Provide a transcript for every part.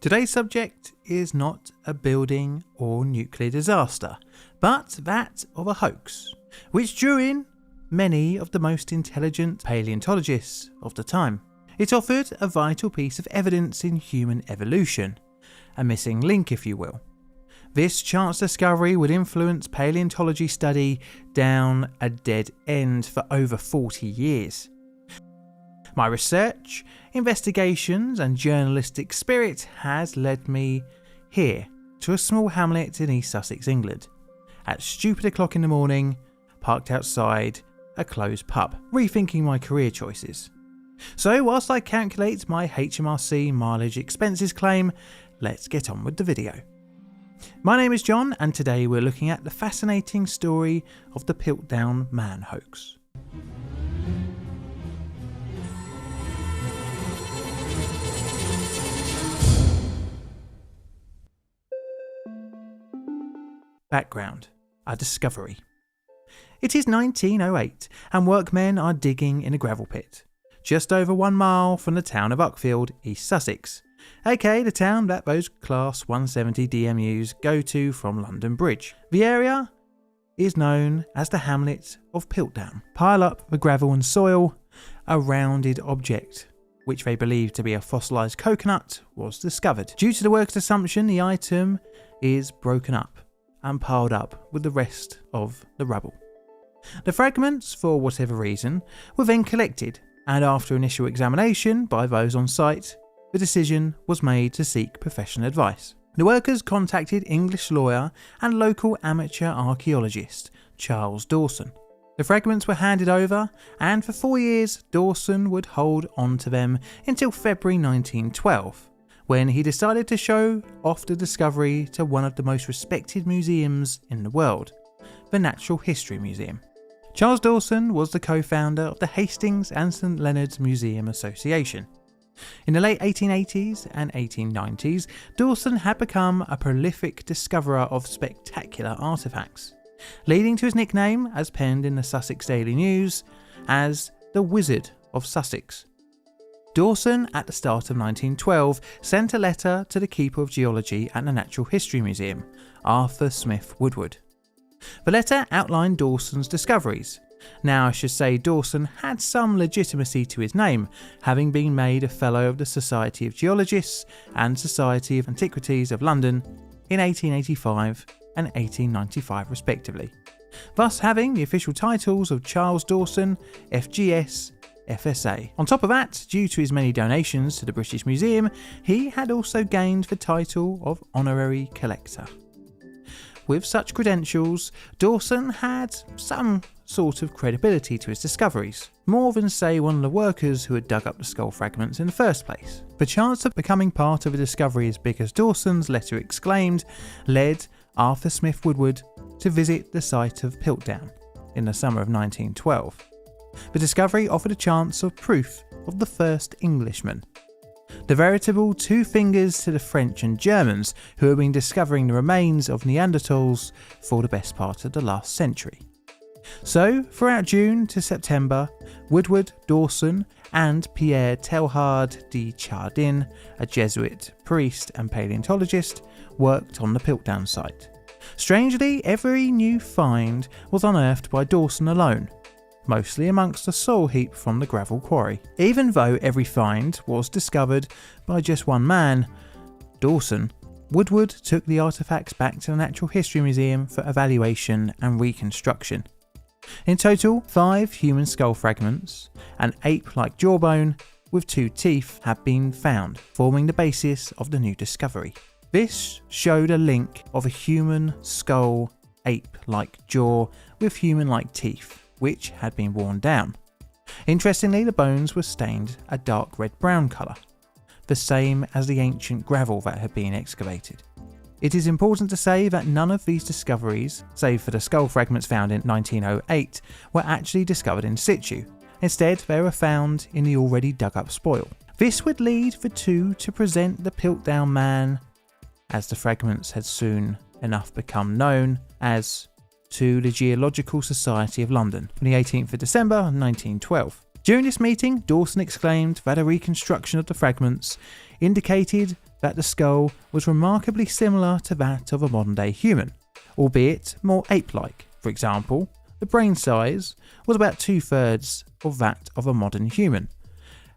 Today's subject is not a building or nuclear disaster, but that of a hoax, which drew in many of the most intelligent paleontologists of the time. It offered a vital piece of evidence in human evolution, a missing link if you will. This chance discovery would influence paleontology study down a dead end for over 40 years. My research, investigations and journalistic spirit has led me here to a small hamlet in East Sussex, England, at stupid o'clock in the morning, parked outside a closed pub, rethinking my career choices. So whilst I calculate my HMRC mileage expenses claim, let's get on with the video. My name is John and today we're looking at the fascinating story of the Piltdown man hoax. Background: a discovery. It is 1908 and workmen are digging in a gravel pit, just over 1 mile from the town of Uckfield, East Sussex, aka the town that those Class 170 DMUs go to from London Bridge. The area is known as the hamlet of Piltdown. Pile up the gravel and soil, a rounded object, which they believe to be a fossilised coconut, was discovered. Due to the workers' assumption, the item is broken up and piled up with the rest of the rubble. The fragments, for whatever reason, were then collected, and after initial examination by those on site, the decision was made to seek professional advice. The workers contacted English lawyer and local amateur archaeologist Charles Dawson. The fragments were handed over, and for 4 years Dawson would hold on to them until February 1912. When he decided to show off the discovery to one of the most respected museums in the world, the Natural History Museum. Charles Dawson was the co-founder of the Hastings and St Leonard's Museum Association. In the late 1880s and 1890s, Dawson had become a prolific discoverer of spectacular artefacts, leading to his nickname, as penned in the Sussex Daily News, as the Wizard of Sussex. Dawson, at the start of 1912, sent a letter to the Keeper of Geology at the Natural History Museum, Arthur Smith Woodward. The letter outlined Dawson's discoveries. Now, I should say Dawson had some legitimacy to his name, having been made a Fellow of the Society of Geologists and Society of Antiquities of London in 1885 and 1895 respectively, thus having the official titles of Charles Dawson, FGS, FSA. On top of that, due to his many donations to the British Museum, he had also gained the title of Honorary Collector. With such credentials, Dawson had some sort of credibility to his discoveries, more than say one of the workers who had dug up the skull fragments in the first place. The chance of becoming part of a discovery as big as Dawson's letter exclaimed led Arthur Smith Woodward to visit the site of Piltdown in the summer of 1912. The discovery offered a chance of proof of the first Englishman, the veritable two fingers to the French and Germans who had been discovering the remains of Neanderthals for the best part of the last century. So, throughout June to September, Woodward, Dawson and Pierre Teilhard de Chardin, a Jesuit priest and paleontologist, worked on the Piltdown site. Strangely, every new find was unearthed by Dawson alone, mostly amongst a soil heap from the gravel quarry. Even though every find was discovered by just one man, Dawson, Woodward took the artefacts back to the Natural History Museum for evaluation and reconstruction. In total, 5 human skull fragments, an ape-like jawbone with 2 teeth have been found, forming the basis of the new discovery. This showed a link of a human skull, ape-like jaw with human-like teeth, which had been worn down. Interestingly, the bones were stained a dark red-brown colour, the same as the ancient gravel that had been excavated. It is important to say that none of these discoveries, save for the skull fragments found in 1908, were actually discovered in situ. Instead, they were found in the already dug up spoil. This would lead the two to present the Piltdown man, as the fragments had soon enough become known as, to the Geological Society of London on the 18th of December 1912. During this meeting, Dawson exclaimed that a reconstruction of the fragments indicated that the skull was remarkably similar to that of a modern-day human, albeit more ape-like. For example, the brain size was about 2/3 of that of a modern human,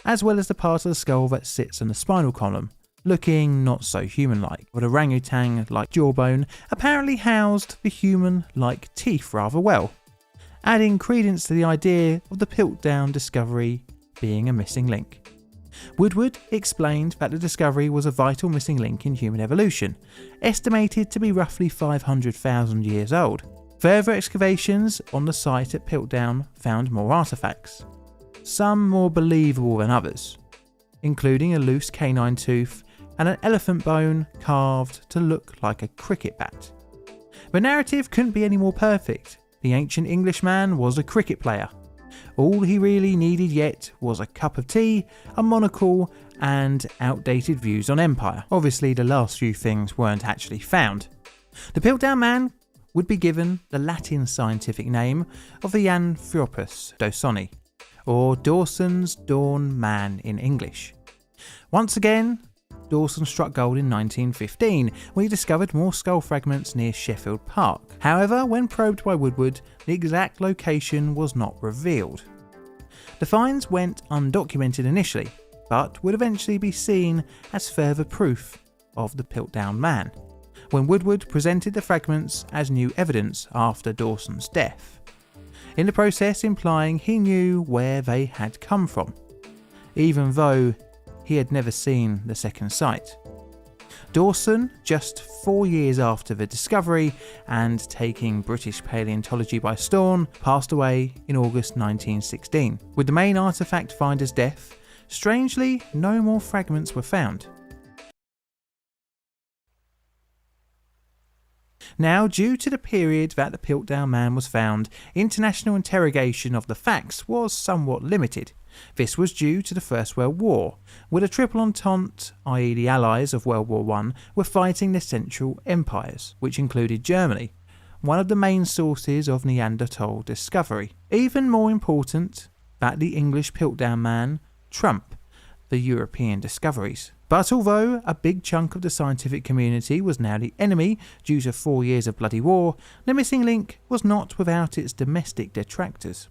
as well as the part of the skull that sits in the spinal column, looking not so human-like, but orangutan-like jawbone apparently housed the human-like teeth rather well, adding credence to the idea of the Piltdown discovery being a missing link. Woodward explained that the discovery was a vital missing link in human evolution, estimated to be roughly 500,000 years old. Further excavations on the site at Piltdown found more artefacts, some more believable than others, including a loose canine tooth and an elephant bone carved to look like a cricket bat. The narrative couldn't be any more perfect. The ancient Englishman was a cricket player. All he really needed yet was a cup of tea, a monocle, and outdated views on empire. Obviously, the last few things weren't actually found. The Piltdown Man would be given the Latin scientific name of the Anthropus dawsoni, or Dawson's Dawn Man in English. Once again, Dawson struck gold in 1915 when he discovered more skull fragments near Sheffield Park. However, when probed by Woodward, the exact location was not revealed. The finds went undocumented initially, but would eventually be seen as further proof of the Piltdown Man, when Woodward presented the fragments as new evidence after Dawson's death, in the process implying he knew where they had come from, even though he had never seen the second site. Dawson, just 4 years after the discovery and taking British paleontology by storm, passed away in August 1916. With the main artefact finder's death, strangely, no more fragments were found. Now, due to the period that the Piltdown Man was found, international interrogation of the facts was somewhat limited. This was due to the First World War, where the Triple Entente, i.e. the Allies of World War I, were fighting the Central Empires, which included Germany, one of the main sources of Neanderthal discovery. Even more important, that the English Piltdown Man trumped the European discoveries. But although a big chunk of the scientific community was now the enemy due to 4 years of bloody war, the missing link was not without its domestic detractors.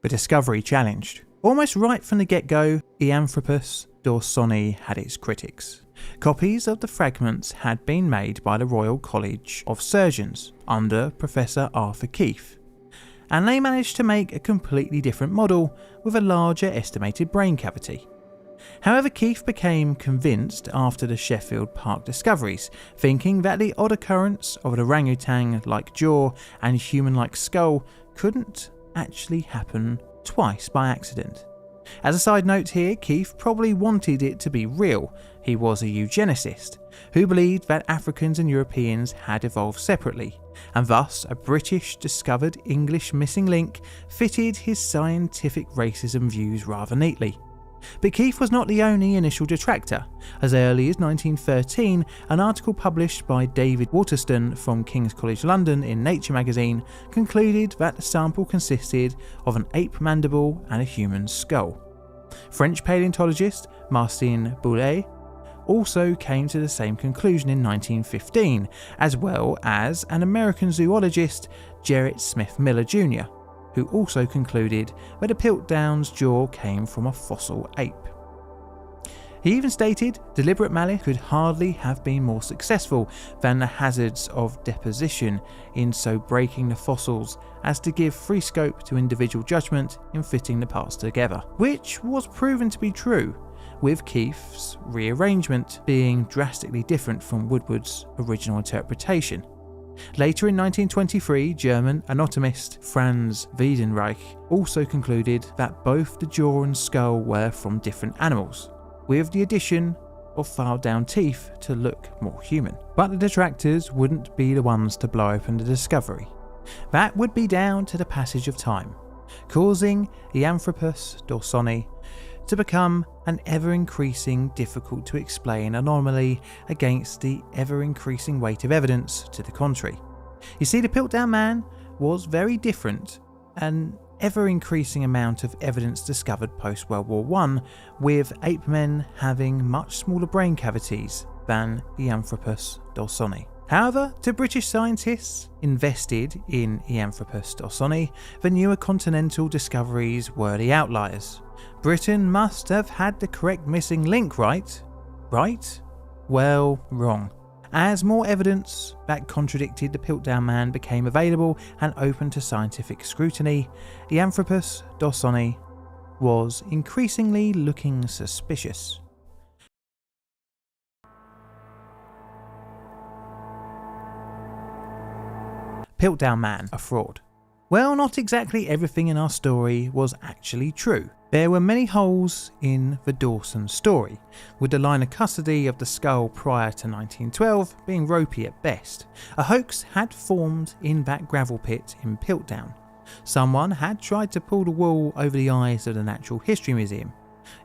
The discovery challenged. Almost right from the get-go, the Anthropus dawsoni had its critics. Copies of the fragments had been made by the Royal College of Surgeons under Professor Arthur Keith, and they managed to make a completely different model with a larger estimated brain cavity. However, Keith became convinced after the Sheffield Park discoveries, thinking that the odd occurrence of an orangutan-like jaw and human-like skull couldn't actually happen twice by accident. As a side note here, Keith probably wanted it to be real. He was a eugenicist who believed that Africans and Europeans had evolved separately, and thus a British discovered English missing link fitted his scientific racism views rather neatly. But Keith was not the only initial detractor. As early as 1913, an article published by David Waterston from King's College London in Nature magazine concluded that the sample consisted of an ape mandible and a human skull. French paleontologist Marcin Boulet also came to the same conclusion in 1915, as well as an American zoologist, Gerrit Smith Miller Jr., who also concluded that the Piltdown's jaw came from a fossil ape. He even stated deliberate malice could hardly have been more successful than the hazards of deposition in so breaking the fossils as to give free scope to individual judgment in fitting the parts together, which was proven to be true, with Keith's rearrangement being drastically different from Woodward's original interpretation. Later in 1923, German anatomist Franz Wiedenreich also concluded that both the jaw and skull were from different animals, with the addition of filed down teeth to look more human. But the detractors wouldn't be the ones to blow open the discovery. That would be down to the passage of time, causing the Anthropus dawsoni to become an ever-increasing difficult to explain anomaly against the ever-increasing weight of evidence to the contrary. You see, the Piltdown Man was very different, and ever-increasing amount of evidence discovered post-World War I, with ape men having much smaller brain cavities than Eanthropus dawsoni. However, to British scientists invested in Eanthropus dawsoni, the newer continental discoveries were the outliers. Britain must have had the correct missing link, right? Right? Well, wrong. As more evidence that contradicted the Piltdown Man became available and open to scientific scrutiny, Eanthropus dawsoni was increasingly looking suspicious. Piltdown Man, a fraud. Well, not exactly everything in our story was actually true. There were many holes in the Dawson story, with the line of custody of the skull prior to 1912 being ropey at best. A hoax had formed in that gravel pit in Piltdown. Someone had tried to pull the wool over the eyes of the Natural History Museum,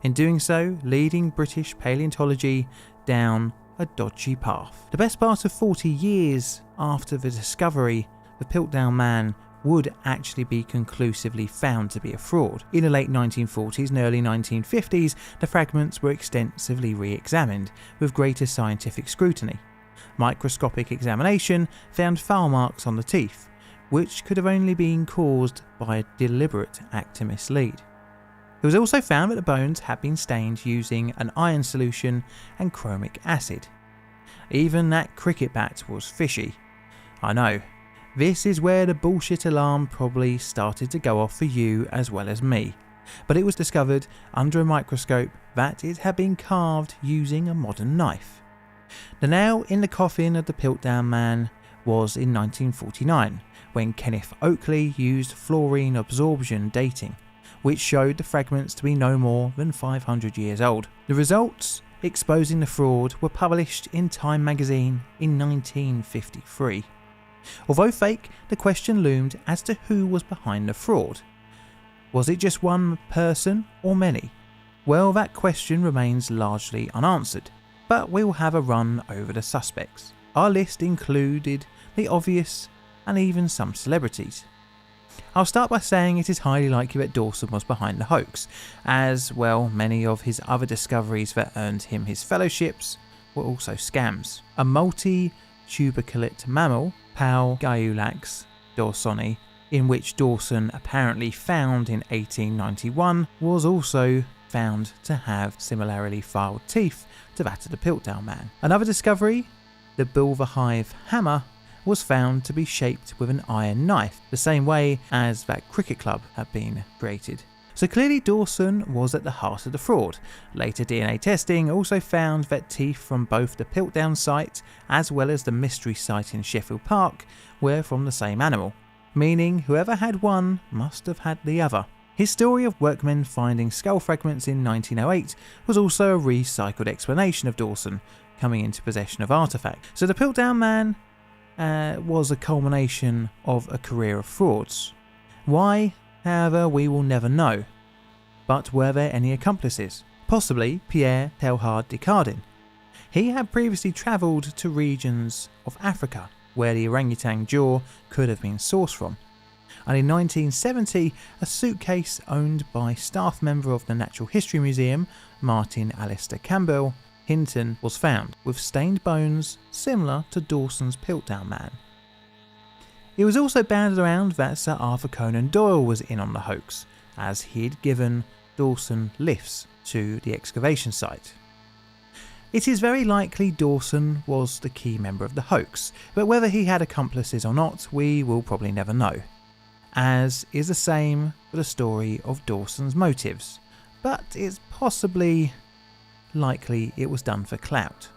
in doing so leading British paleontology down a dodgy path. The best part of 40 years after the discovery, the Piltdown Man would actually be conclusively found to be a fraud. In the late 1940s and early 1950s, the fragments were extensively re-examined with greater scientific scrutiny. Microscopic examination found foul marks on the teeth, which could have only been caused by a deliberate act to mislead. It was also found that the bones had been stained using an iron solution and chromic acid. Even that cricket bat was fishy. I know. This is where the bullshit alarm probably started to go off for you as well as me, but it was discovered under a microscope that it had been carved using a modern knife. The nail in the coffin of the Piltdown Man was in 1949, when Kenneth Oakley used fluorine absorption dating, which showed the fragments to be no more than 500 years old. The results exposing the fraud were published in Time magazine in 1953. Although fake, the question loomed as to who was behind the fraud. Was it just one person or many? Well, that question remains largely unanswered, but we will have a run over the suspects. Our list included the obvious and even some celebrities. I'll start by saying it is highly likely that Dawson was behind the hoax, as well many of his other discoveries that earned him his fellowships were also scams. A multi-tuberculate mammal, Piltdown dawsoni, in which Dawson apparently found in 1891, was also found to have similarly filed teeth to that of the Piltdown Man. Another discovery, the Bulverhive hammer, was found to be shaped with an iron knife, the same way as that cricket club had been created. So clearly Dawson was at the heart of the fraud. Later DNA testing also found that teeth from both the Piltdown site as well as the mystery site in Sheffield Park were from the same animal, meaning whoever had one must have had the other. His story of workmen finding skull fragments in 1908 was also a recycled explanation of Dawson coming into possession of artefacts. So the Piltdown Man was a culmination of a career of frauds. Why? However, we will never know. But were there any accomplices? Possibly Pierre Teilhard de Chardin. He had previously travelled to regions of Africa where the orangutan jaw could have been sourced from. And in 1970, a suitcase owned by staff member of the Natural History Museum, Martin Alistair Campbell, Hinton, was found, with stained bones similar to Dawson's Piltdown Man. It was also banded around that Sir Arthur Conan Doyle was in on the hoax, as he'd given Dawson lifts to the excavation site. It is very likely Dawson was the key member of the hoax, but whether he had accomplices or not, we will probably never know. As is the same for the story of Dawson's motives, but it's possibly likely it was done for clout.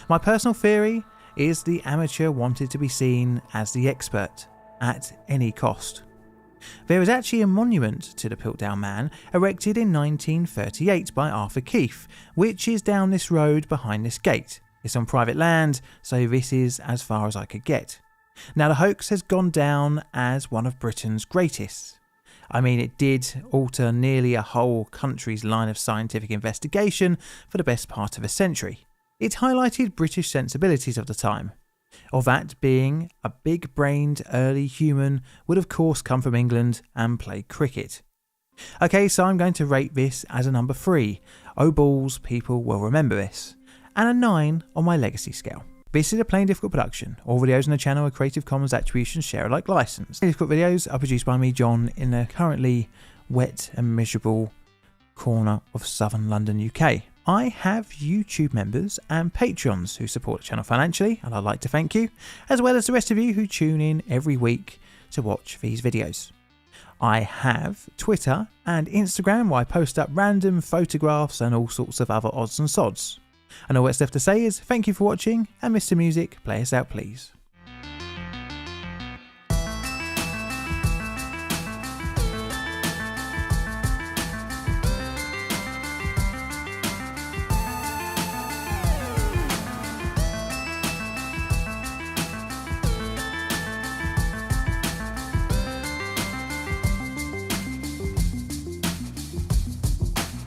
My personal theory is the amateur wanted to be seen as the expert at any cost. There is actually a monument to the Piltdown Man erected in 1938 by Arthur Keith, which is down this road behind this gate. It's on private land, so this is as far as I could get. Now the hoax has gone down as one of Britain's greatest. I mean, it did alter nearly a whole country's line of scientific investigation for the best part of a century. It highlighted British sensibilities of the time. Or that being a big-brained early human would of course come from England and play cricket. Okay, so I'm going to rate this as a number 3. Oh balls, people will remember this. And a 9 on my legacy scale. This is a Plain Difficult production. All videos on the channel are Creative Commons Attribution Share Alike licensed. Plain Difficult videos are produced by me, John, in a currently wet and miserable corner of southern London, UK. I have YouTube members and Patreons who support the channel financially, and I'd like to thank you, as well as the rest of you who tune in every week to watch these videos. I have Twitter and Instagram where I post up random photographs and all sorts of other odds and sods. And all that's left to say is thank you for watching, and Mr. Music, play us out please.